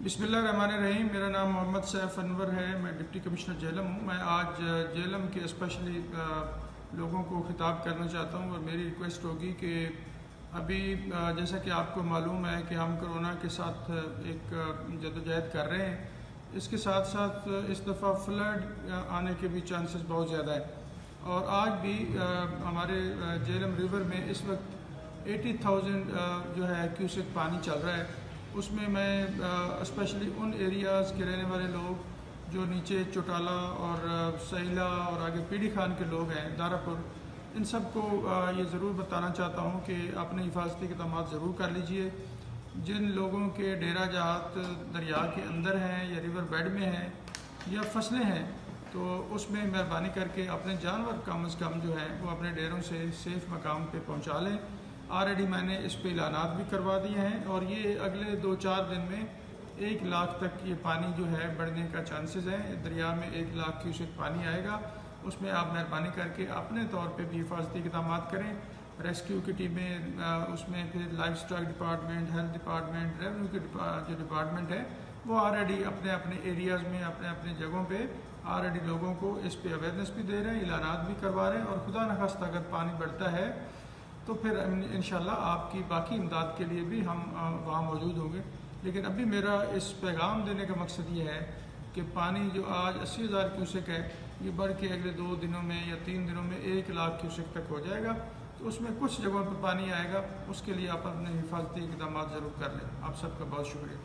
बिस्मिल्लाहिर्रहमानिर्रहीम। मेरा नाम मोहम्मद सैफ अनवर है। मैं डिप्टी कमिश्नर जेलम हूँ। मैं आज जेलम के स्पेशली लोगों को खिताब करना चाहता हूँ और मेरी रिक्वेस्ट होगी कि अभी जैसा कि आपको मालूम है कि हम कोरोना के साथ एक जद्दोजहद कर रहे हैं। इसके साथ साथ इस दफ़ा फ्लड आने के भी चांसेस बहुत ज़्यादा है और आज भी हमारे जेलम रिवर में इस वक्त 80,000 जो है क्यूसेक पानी चल रहा है। उसमें मैं स्पेशली उन एरियाज़ के रहने वाले लोग जो नीचे चौटाला और सहीला और आगे पीड़ी खान के लोग हैं, दारापुर, इन सब को ये ज़रूर बताना चाहता हूँ कि अपने हिफाजती इक़दाम ज़रूर कर लीजिए। जिन लोगों के डेरा जहात दरिया के अंदर हैं या रिवर बेड में हैं या फसलें हैं, तो उसमें मेहरबानी करके अपने जानवर कम अज़ कम जो है वो अपने डेरों से सेफ़ मकाम पे पहुँचा लें। ऑलरेडी मैंने इस पे ऐलानात भी करवा दिए हैं और ये अगले 2-4 दिन में 1 लाख तक ये पानी जो है बढ़ने का चांसेस है। दरिया में 1 लाख क्यूसेक पानी आएगा। उसमें आप मेहरबानी करके अपने तौर पे भी हिफाजती इक़दाम करें। रेस्क्यू की टीमें, उसमें फिर life stock department, health department, revenue के जो डिपार्टमेंट है वो ऑलरेडी अपने अपने एरियाज़ में अपने अपने जगहों पे ऑलरेडी लोगों को इस पे अवेयरनेस भी दे रहे हैं, ऐलानात भी करवा रहे हैं और खुदा न खास्ता अगर पानी बढ़ता है तो फिर इंशाल्लाह आपकी बाकी इमदाद के लिए भी हम वहाँ मौजूद होंगे। लेकिन अभी मेरा इस पैगाम देने का मकसद ये है कि पानी जो आज 80,000 क्यूसेक है, ये बढ़ के अगले 2 दिनों में या 3 दिनों में 1 लाख क्यूसेक तक हो जाएगा। तो उसमें कुछ जगहों पर पानी आएगा, उसके लिए आप अपने हिफाजती इक़दाम ज़रूर कर लें। आप सबका बहुत शुक्रिया।